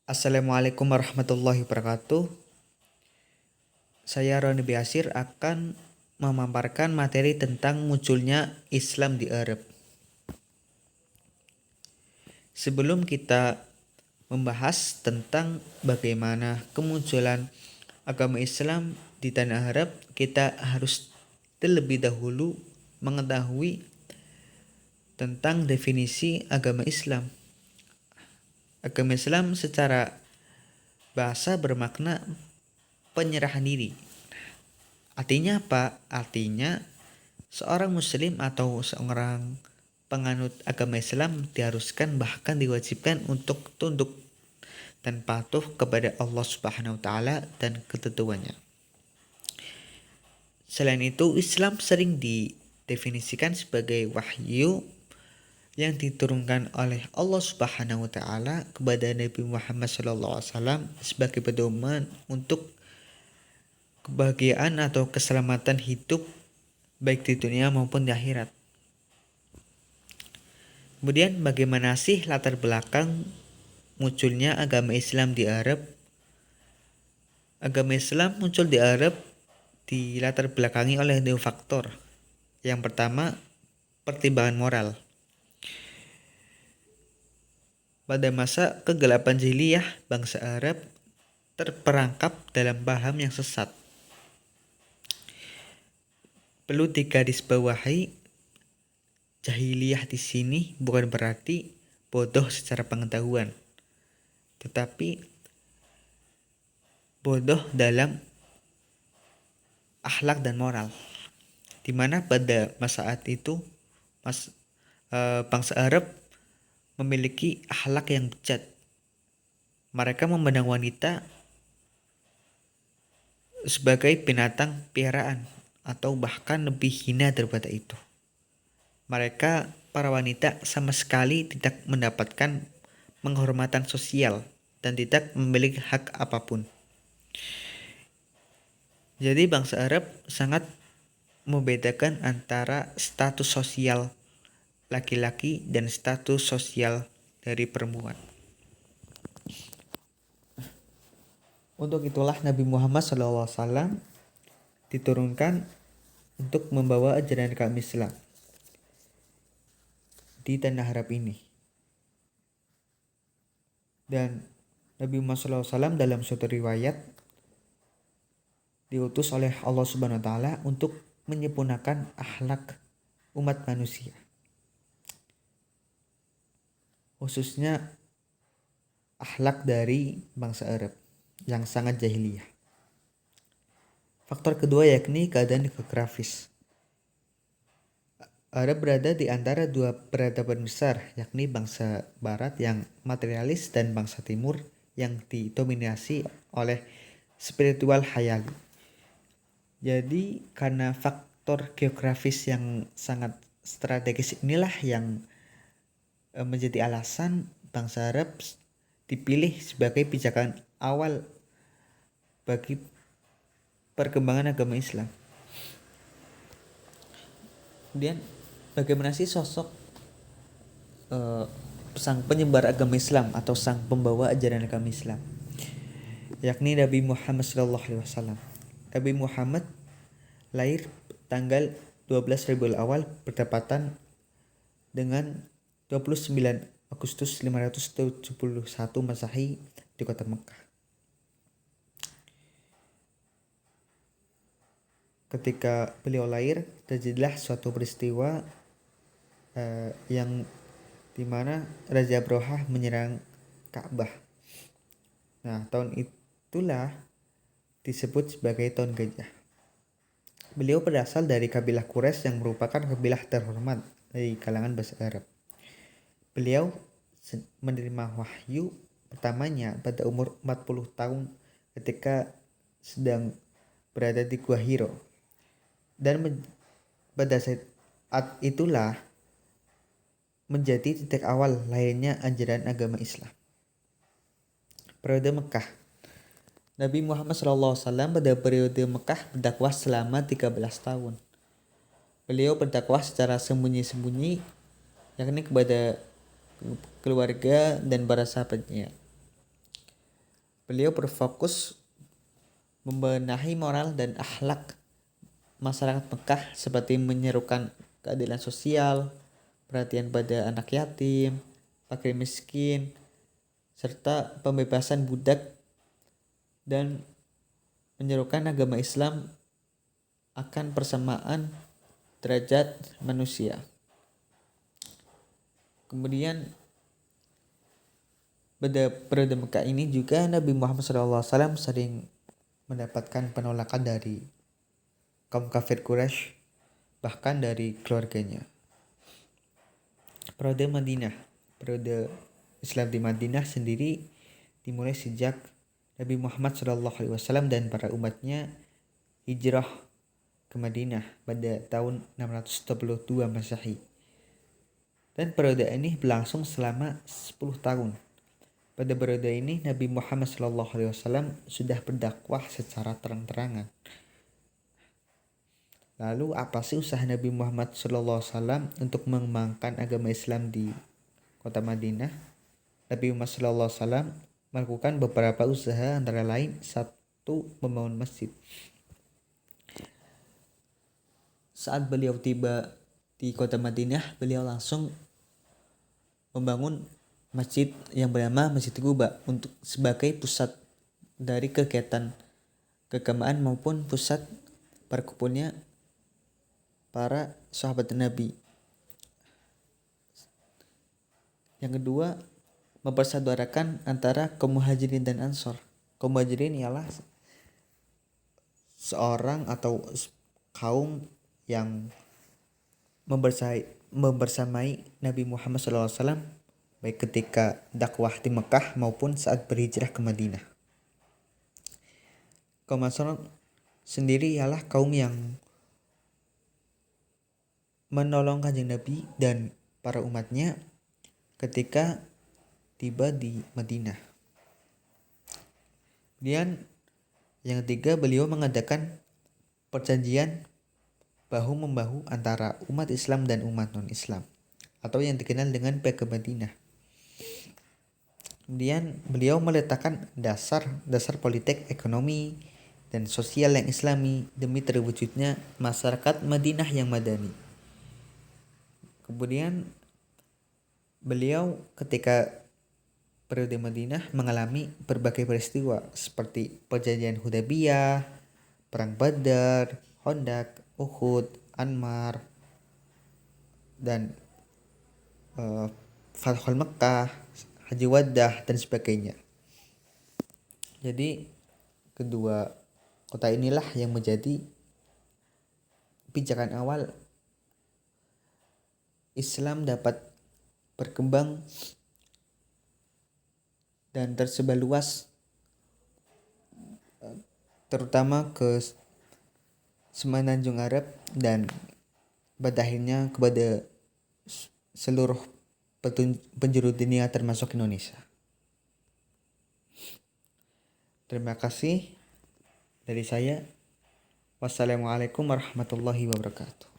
Assalamualaikum warahmatullahi wabarakatuh. Saya Roni Biasir akan memaparkan materi tentang munculnya Islam di Arab. Sebelum kita membahas tentang bagaimana kemunculan agama Islam di tanah Arab, kita harus terlebih dahulu mengetahui tentang definisi agama Islam. Agama Islam secara bahasa bermakna penyerahan diri. Artinya apa? Artinya seorang muslim atau seorang penganut agama Islam diharuskan bahkan diwajibkan untuk tunduk dan patuh kepada Allah Subhanahu wa taala dan ketentuannya. Selain itu, Islam sering didefinisikan sebagai wahyu yang diturunkan oleh Allah Subhanahu wa taala kepada Nabi Muhammad SAW sebagai pedoman untuk kebahagiaan atau keselamatan hidup baik di dunia maupun di akhirat. Kemudian bagaimana sih latar belakang munculnya agama Islam di Arab? Agama Islam muncul di Arab di latar belakangi oleh dua faktor. Yang pertama, pertimbangan moral. Pada masa kegelapan jahiliyah, bangsa Arab terperangkap dalam paham yang sesat. Perlu digarisbawahi, jahiliyah di sini bukan berarti bodoh secara pengetahuan, tetapi bodoh dalam akhlak dan moral. Di mana pada masa saat itu bangsa Arab memiliki akhlak yang bejat. Mereka memandang wanita sebagai binatang piaraan atau bahkan lebih hina daripada itu. Mereka, para wanita, sama sekali tidak mendapatkan penghormatan sosial dan tidak memiliki hak apapun. Jadi bangsa Arab sangat membedakan antara status sosial laki-laki dan status sosial dari perempuan. Untuk itulah Nabi Muhammad SAW diturunkan untuk membawa ajaran agama Islam di tanah Arab ini. Dan Nabi Muhammad SAW dalam suatu riwayat diutus oleh Allah Subhanahu wa taala untuk menyempurnakan akhlak umat manusia. Khususnya akhlak dari bangsa Arab yang sangat jahiliyah. Faktor kedua yakni keadaan geografis. Arab berada di antara dua peradaban besar, yakni bangsa barat yang materialis dan bangsa timur yang didominasi oleh spiritual hayali. Jadi karena faktor geografis yang sangat strategis inilah yang menjadi alasan bangsa Arab dipilih sebagai pijakan awal bagi perkembangan agama Islam. Kemudian bagaimana sih sosok sang penyebar agama Islam atau sang pembawa ajaran agama Islam? Yakni Nabi Muhammad SAW. Nabi Muhammad lahir tanggal 12 Rabiul Awal bertepatan dengan 29 Agustus 571 Masehi di kota Mekah. Ketika beliau lahir, terjadilah suatu peristiwa yang dimana Raja Abraha menyerang Ka'bah. Nah, tahun itulah disebut sebagai tahun gajah. Beliau berasal dari kabilah Quraisy yang merupakan kabilah terhormat dari kalangan bangsa Arab. Beliau menerima wahyu pertamanya pada umur 40 tahun ketika sedang berada di Gua Hiro. Dan pada saat itulah menjadi titik awal lahirnya ajaran agama Islam. Periode Mekah. Nabi Muhammad SAW pada periode Mekah berdakwah selama 13 tahun. Beliau berdakwah secara sembunyi-sembunyi, yakni kepada keluarga dan para sahabatnya. Beliau berfokus membenahi moral dan akhlak masyarakat Mekah seperti menyerukan keadilan sosial, perhatian pada anak yatim, fakir miskin, serta pembebasan budak, dan menyerukan agama Islam akan persamaan derajat manusia. Kemudian pada periode Mekah ini juga Nabi Muhammad SAW sering mendapatkan penolakan dari kaum kafir Quraisy, bahkan dari keluarganya. Periode Islam di Madinah sendiri dimulai sejak Nabi Muhammad SAW dan para umatnya hijrah ke Madinah pada tahun 622 Masehi. Dan periode ini berlangsung selama 10 tahun. Pada periode ini Nabi Muhammad SAW sudah berdakwah secara terang-terangan. Lalu apa sih usaha Nabi Muhammad SAW untuk mengembangkan agama Islam di kota Madinah? Nabi Muhammad SAW melakukan beberapa usaha, antara lain satu, membangun masjid. Saat beliau tiba di kota Madinah, beliau langsung membangun masjid yang bernama Masjid Quba untuk sebagai pusat dari kegiatan keagamaan maupun pusat berkumpulnya para sahabat Nabi. Yang kedua, mempersaudarakan antara kaum muhajirin dan ansor. Kaum muhajirin ialah seorang atau kaum yang membersamai Nabi Muhammad SAW baik ketika dakwah di Mekah maupun saat berhijrah ke Madinah. Kaum Ansor sendiri ialah kaum yang menolong Kanjeng Nabi dan para umatnya ketika tiba di Madinah. Kemudian yang ketiga, beliau mengadakan perjanjian bahu-membahu antara umat Islam dan umat non-Islam atau yang dikenal dengan Piagam Madinah. Kemudian beliau meletakkan dasar politik, ekonomi, dan sosial yang Islami demi terwujudnya masyarakat Madinah yang madani. Kemudian beliau ketika periode Madinah mengalami berbagai peristiwa seperti perjanjian Hudaybiyah, perang Badar, Khandaq, Uhud, Anmar, dan Fathul Mekah, Haji Waddah, dan sebagainya. Jadi kedua kota inilah yang menjadi pijakan awal Islam dapat berkembang dan tersebar luas, terutama ke Semenanjung Arab dan pada akhirnya kepada seluruh penjuru dunia termasuk Indonesia. Terima kasih dari saya. Wassalamualaikum warahmatullahi wabarakatuh.